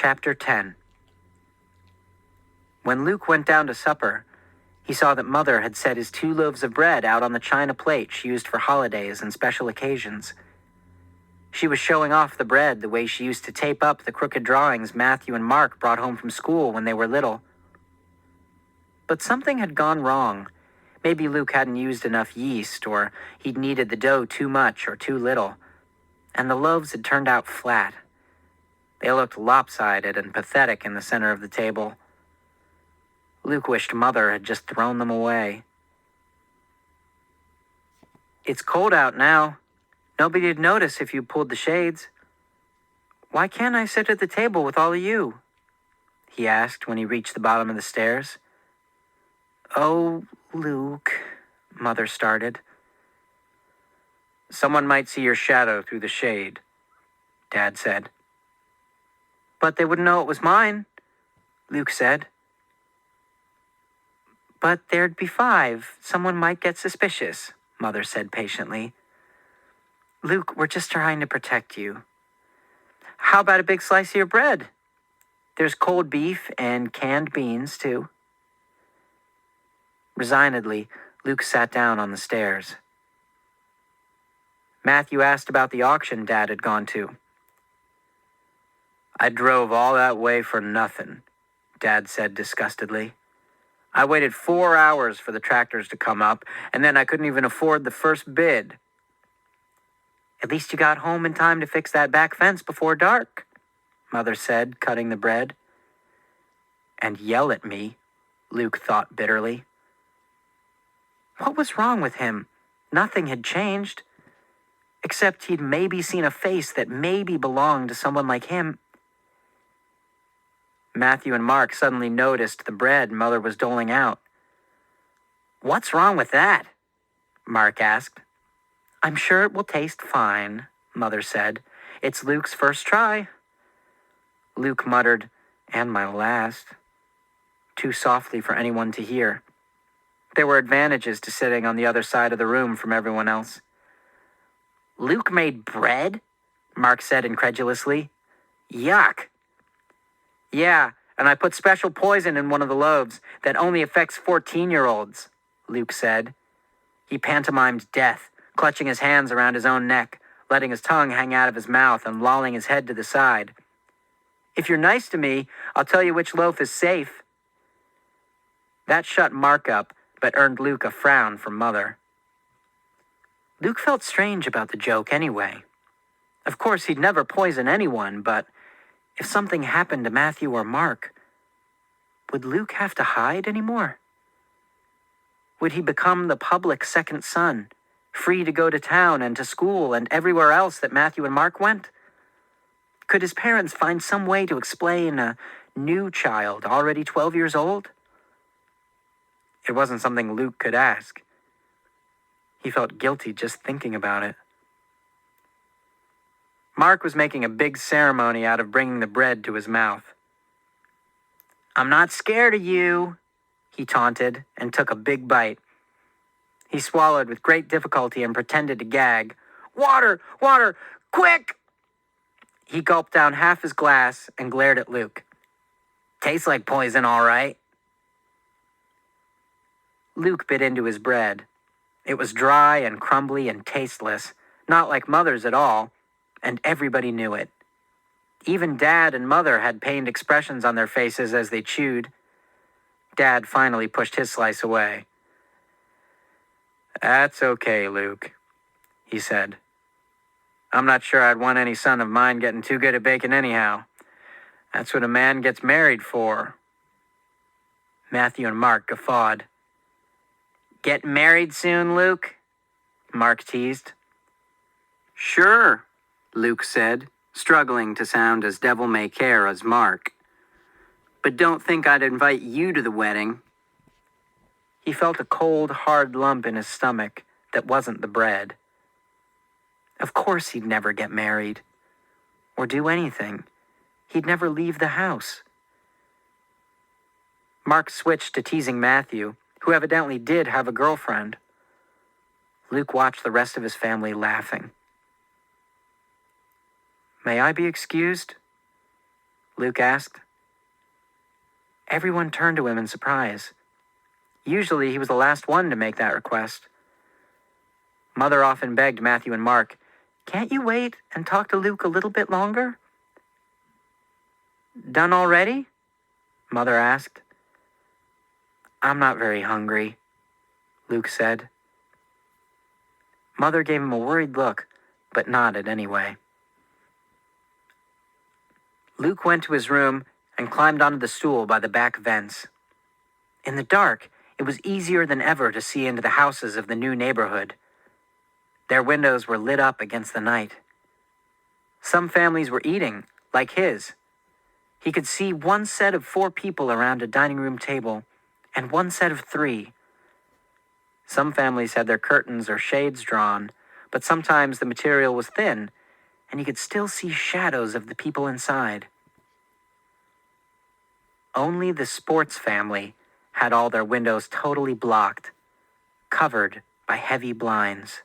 Chapter 10. When Luke went down to supper, he saw that Mother had set his 2 loaves of bread out on the china plate she used for holidays and special occasions. She was showing off the bread the way she used to tape up the crooked drawings Matthew and Mark brought home from school when they were little. But something had gone wrong. Maybe Luke hadn't used enough yeast, or he'd kneaded the dough too much or too little, and the loaves had turned out flat. They looked lopsided and pathetic in the center of the table. Luke wished Mother had just thrown them away. "It's cold out now. Nobody'd notice if you pulled the shades. Why can't I sit at the table with all of you?" he asked when he reached the bottom of the stairs. "Oh, Luke," Mother started. "Someone might see your shadow through the shade," Dad said. "But they wouldn't know it was mine," Luke said. "But there'd be 5. Someone might get suspicious," Mother said patiently. "Luke, we're just trying to protect you." "How about a big slice of your bread? There's cold beef and canned beans, too." Resignedly, Luke sat down on the stairs. Matthew asked about the auction Dad had gone to. "I drove all that way for nothing," Dad said disgustedly. "I waited 4 hours for the tractors to come up, and then I couldn't even afford the first bid." "At least you got home in time to fix that back fence before dark," Mother said, cutting the bread. "And yell at me," Luke thought bitterly. What was wrong with him? Nothing had changed. Except he'd maybe seen a face that maybe belonged to someone like him. Matthew and Mark suddenly noticed the bread Mother was doling out. "What's wrong with that?" Mark asked. "I'm sure it will taste fine," Mother said. "It's Luke's first try." Luke muttered, "And my last," too softly for anyone to hear. There were advantages to sitting on the other side of the room from everyone else. "Luke made bread?" Mark said incredulously. "Yuck." "Yeah, and I put special poison in one of the loaves that only affects 14-year-olds, Luke said. He pantomimed death, clutching his hands around his own neck, letting his tongue hang out of his mouth and lolling his head to the side. "If you're nice to me, I'll tell you which loaf is safe." That shut Mark up, but earned Luke a frown from Mother. Luke felt strange about the joke anyway. Of course, he'd never poison anyone, but if something happened to Matthew or Mark, would Luke have to hide anymore? Would he become the public second son, free to go to town and to school and everywhere else that Matthew and Mark went? Could his parents find some way to explain a new child already 12 years old? It wasn't something Luke could ask. He felt guilty just thinking about it. Mark was making a big ceremony out of bringing the bread to his mouth. "I'm not scared of you," he taunted and took a big bite. He swallowed with great difficulty and pretended to gag. "Water! Water! Quick!" He gulped down half his glass and glared at Luke. "Tastes like poison, all right." Luke bit into his bread. It was dry and crumbly and tasteless, not like Mother's at all, and everybody knew it. Even Dad and Mother had pained expressions on their faces as they chewed. Dad finally pushed his slice away. "That's okay, Luke," he said. "I'm not sure I'd want any son of mine getting too good at baking anyhow. That's what a man gets married for." Matthew and Mark guffawed. "Get married soon, Luke?" Mark teased. "Sure," Luke said, struggling to sound as devil-may-care as Mark. "But don't think I'd invite you to the wedding." He felt a cold, hard lump in his stomach that wasn't the bread. Of course he'd never get married. Or do anything. He'd never leave the house. Mark switched to teasing Matthew, who evidently did have a girlfriend. Luke watched the rest of his family laughing. "May I be excused?" Luke asked. Everyone turned to him in surprise. Usually he was the last one to make that request. Mother often begged Matthew and Mark, "Can't you wait and talk to Luke a little bit longer?" "Done already?" Mother asked. "I'm not very hungry," Luke said. Mother gave him a worried look, but nodded anyway. Luke went to his room and climbed onto the stool by the back vents. In the dark, it was easier than ever to see into the houses of the new neighborhood. Their windows were lit up against the night. Some families were eating, like his. He could see one set of 4 people around a dining room table, and one set of 3. Some families had their curtains or shades drawn, but sometimes the material was thin, and he could still see shadows of the people inside. Only the sports family had all their windows totally blocked, covered by heavy blinds.